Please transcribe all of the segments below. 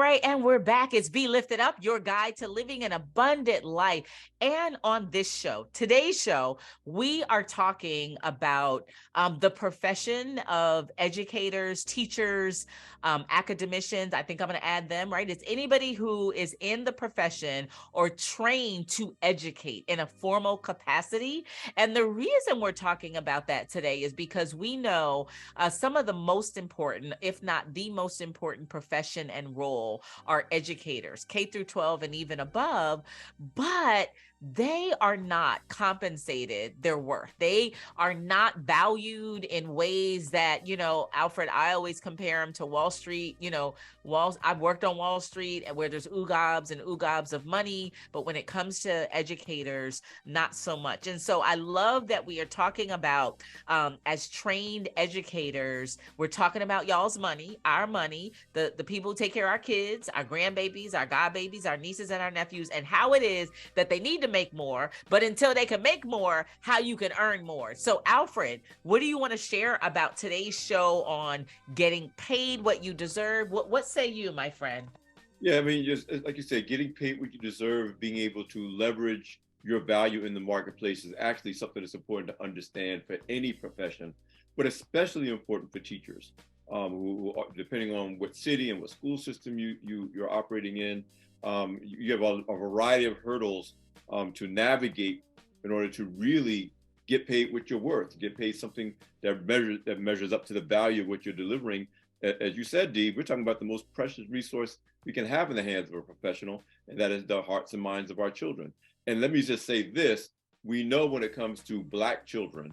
right, and we're back. It's Be Lifted Up, your guide to living an abundant life. And on this show, today's show, we are talking about the profession of educators, teachers, academicians. I think I'm going to add them, right? It's anybody who is in the profession or trained to educate in a formal capacity. And the reason we're talking about that today is because we know some of the most important, if not the most important profession and role are educators, K through 12 and even above, but they are not compensated their worth. They are not valued in ways that, Alfred, I always compare them to Wall Street. I've worked on Wall Street and where there's oogobs and oogobs of money, but when it comes to educators, not so much. And so I love that we are talking about, as trained educators, we're talking about y'all's money, our money, the people who take care of our kids, our grandbabies, our godbabies, our nieces and our nephews, and how it is that they need to make more, but until they can make more, how you can earn more. So Alfred, what do you want to share about today's show on getting paid what you deserve? What say you, my friend? Yeah, I mean, just like you said, getting paid what you deserve, being able to leverage your value in the marketplace is actually something that's important to understand for any profession, but especially important for teachers, who are, depending on what city and what school system you're operating in, you have a variety of hurdles to navigate in order to really get paid what you're worth, get paid something that measures up to the value of what you're delivering. As you said, Dee, we're talking about the most precious resource we can have in the hands of a professional, and that is the hearts and minds of our children. And let me just say this, we know when it comes to Black children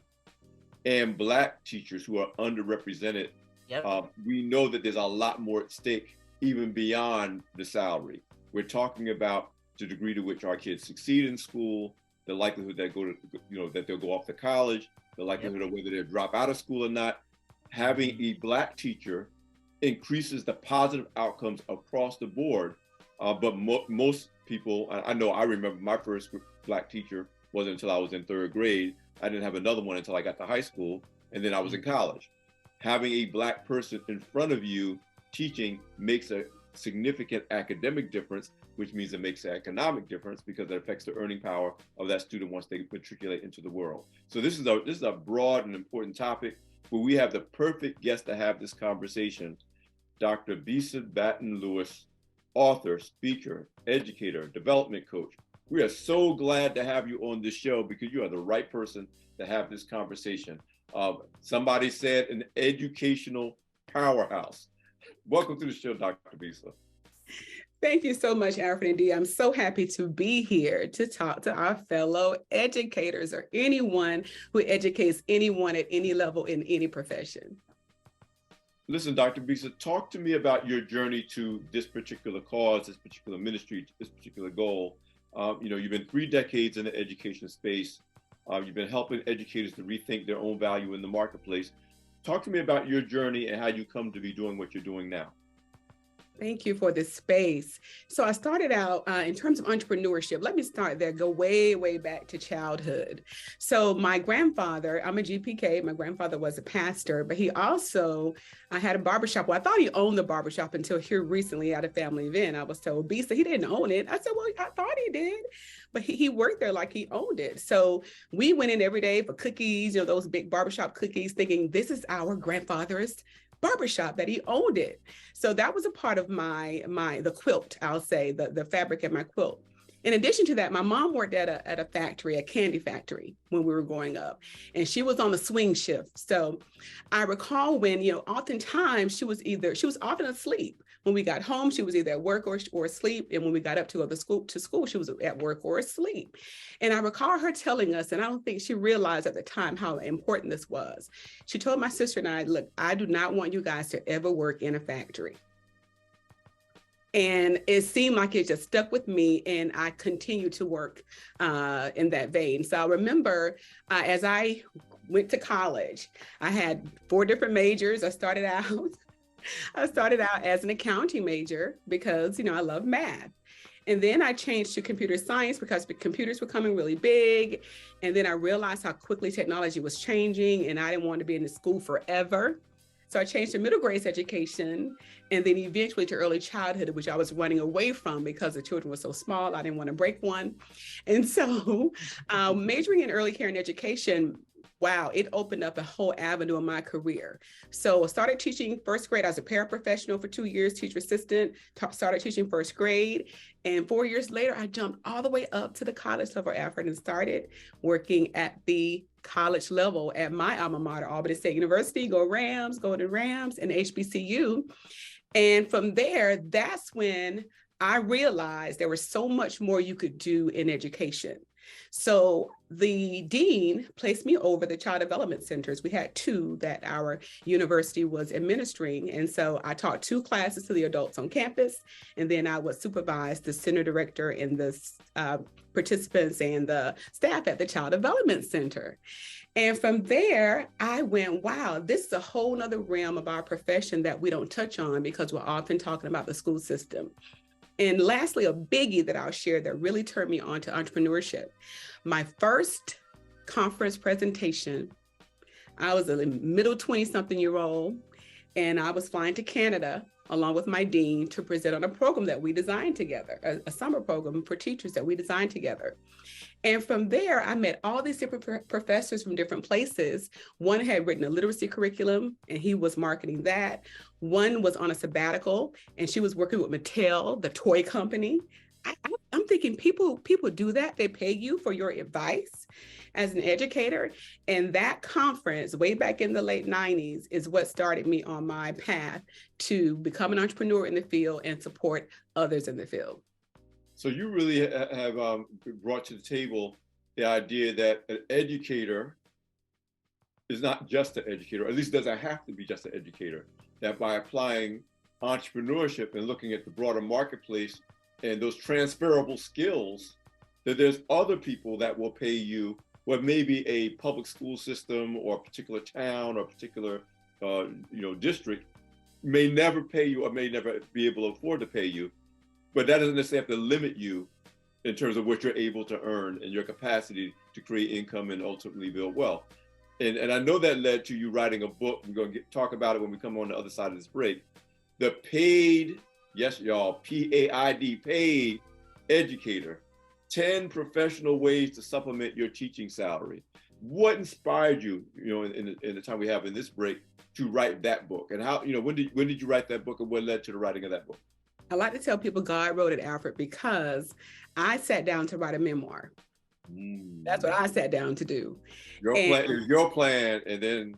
and Black teachers who are underrepresented, Yep. We know that there's a lot more at stake, even beyond the salary. We're talking about the degree to which our kids succeed in school, the likelihood that that they'll go off to college, the likelihood of whether they'll drop out of school or not. Having a Black teacher increases the positive outcomes across the board. But most people, I know I remember my first Black teacher wasn't until I was in third grade. I didn't have another one until I got to high school, and then I was in college. Having a Black person in front of you teaching makes a significant academic difference, which means it makes an economic difference because it affects the earning power of that student once they matriculate into the world. So this is a broad and important topic, but we have the perfect guest to have this conversation. Dr. Bisa Batten Lewis, author, speaker, educator, development coach. We are so glad to have you on this show because you are the right person to have this conversation. Somebody said an educational powerhouse. Welcome to the show, Dr. Bisa. Thank you so much, Alfred and Dee. I'm so happy to be here to talk to our fellow educators or anyone who educates anyone at any level in any profession. Listen, Dr. Bisa, talk to me about your journey to this particular cause, this particular ministry, this particular goal. You've been 3 decades in the education space. You've been helping educators to rethink their own value in the marketplace. Talk to me about your journey and how you come to be doing what you're doing now. Thank you for this space. So I started out in terms of entrepreneurship. Let me start there, go way, way back to childhood. So my grandfather, I'm a GPK, my grandfather was a pastor, but he also had a barbershop. Well, I thought he owned the barbershop until here recently at a family event. I was told, Bisa, he didn't own it. I said, well, I thought he did, but he worked there like he owned it. So we went in every day for cookies, those big barbershop cookies, thinking this is our grandfather's barbershop, that he owned it. So that was a part of the quilt, I'll say, the fabric in my quilt. In addition to that, my mom worked at a factory, a candy factory when we were growing up, and she was on the swing shift. So I recall when, oftentimes she was often asleep. When we got home, she was either at work or asleep. And when we got up to go to school, she was at work or asleep. And I recall her telling us, and I don't think she realized at the time how important this was. She told my sister and I, look, I do not want you guys to ever work in a factory. And it seemed like it just stuck with me, and I continued to work in that vein. So I remember as I went to college, I had 4 different majors. I started out as an accounting major because, I love math. And then I changed to computer science because the computers were coming really big. And then I realized how quickly technology was changing, and I didn't want to be in the school forever. So I changed to middle grades education and then eventually to early childhood, which I was running away from because the children were so small. I didn't want to break one. And so majoring in early care and education, wow, it opened up a whole avenue in my career. So I started teaching first grade. I was a paraprofessional for 2 years, teacher assistant, started teaching first grade. And 4 years later, I jumped all the way up to the college level effort and started working at the college level at my alma mater, Albany State University, go Rams, go to Rams, and HBCU. And from there, that's when I realized there was so much more you could do in education. So the dean placed me over the child development centers. We had 2 that our university was administering. And so I taught 2 classes to the adults on campus. And then I would supervise the center director and the participants and the staff at the child development center. And from there, I went, wow, this is a whole nother realm of our profession that we don't touch on because we're often talking about the school system. And lastly, a biggie that I'll share that really turned me on to entrepreneurship. My first conference presentation, I was a middle 20-something-year-old, and I was flying to Canada along with my dean to present on a program that we designed together, a summer program for teachers that we designed together. And from there, I met all these different professors from different places. One had written a literacy curriculum, and he was marketing that. One was on a sabbatical, and she was working with Mattel, the toy company. I'm thinking people do that. They pay you for your advice as an educator. And that conference way back in the late 90s is what started me on my path to become an entrepreneur in the field and support others in the field. So you really have brought to the table the idea that an educator is not just an educator, or at least doesn't have to be just an educator, that by applying entrepreneurship and looking at the broader marketplace and those transferable skills, that there's other people that will pay you, what maybe a public school system or a particular town or a particular district may never pay you or may never be able to afford to pay you. But that doesn't necessarily have to limit you in terms of what you're able to earn and your capacity to create income and ultimately build wealth. And I know that led to you writing a book. We're going to talk about it when we come on the other side of this break. The Paid, yes, y'all, P-A-I-D, Paid Educator, 10 professional ways to supplement your teaching salary. What inspired you, in the time we have in this break, to write that book? And how, when did you write that book, and what led to the writing of that book? I like to tell people God wrote it, Alfred, because I sat down to write a memoir. That's what I sat down to do. Your plan, and then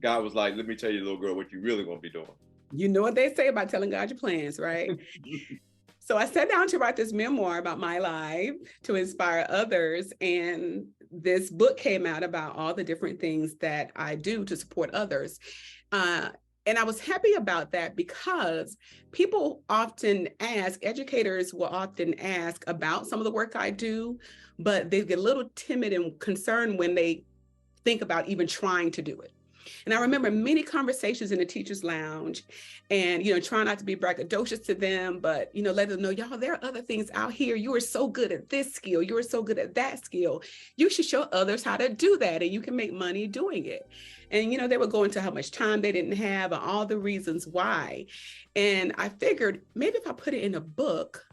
God was like, let me tell you, little girl, what you really want to be doing. You know what they say about telling God your plans, right? So I sat down to write this memoir about my life to inspire others. And this book came out about all the different things that I do to support others. And I was happy about that because people often ask, educators will often ask about some of the work I do, but they get a little timid and concerned when they think about even trying to do it. And I remember many conversations in the teacher's lounge and, trying not to be braggadocious to them, but, let them know, y'all, there are other things out here. You are so good at this skill. You are so good at that skill. You should show others how to do that, and you can make money doing it. And, they would go into how much time they didn't have and all the reasons why. And I figured maybe if I put it in a book,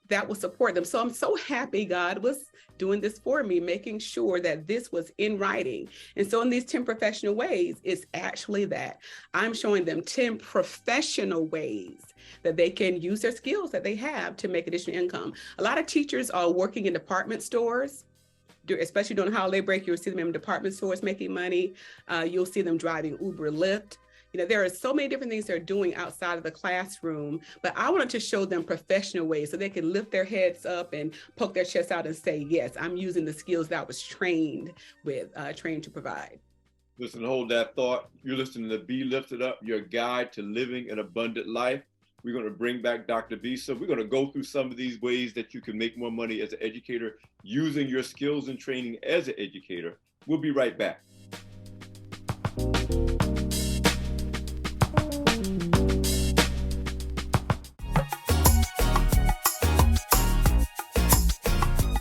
that will support them. So I'm so happy God was doing this for me, making sure that this was in writing. And so in these 10 professional ways, it's actually that I'm showing them 10 professional ways that they can use their skills that they have to make additional income. A lot of teachers are working in department stores, especially during holiday break. You'll see them in department stores making money. You'll see them driving Uber, Lyft. There are so many different things they're doing outside of the classroom, but I wanted to show them professional ways so they can lift their heads up and poke their chest out and say, yes, I'm using the skills that I was trained to provide. Listen, hold that thought. You're listening to Be Lifted Up, your guide to living an abundant life. We're going to bring back Dr. Bisa. We're going to go through some of these ways that you can make more money as an educator using your skills and training as an educator. We'll be right back.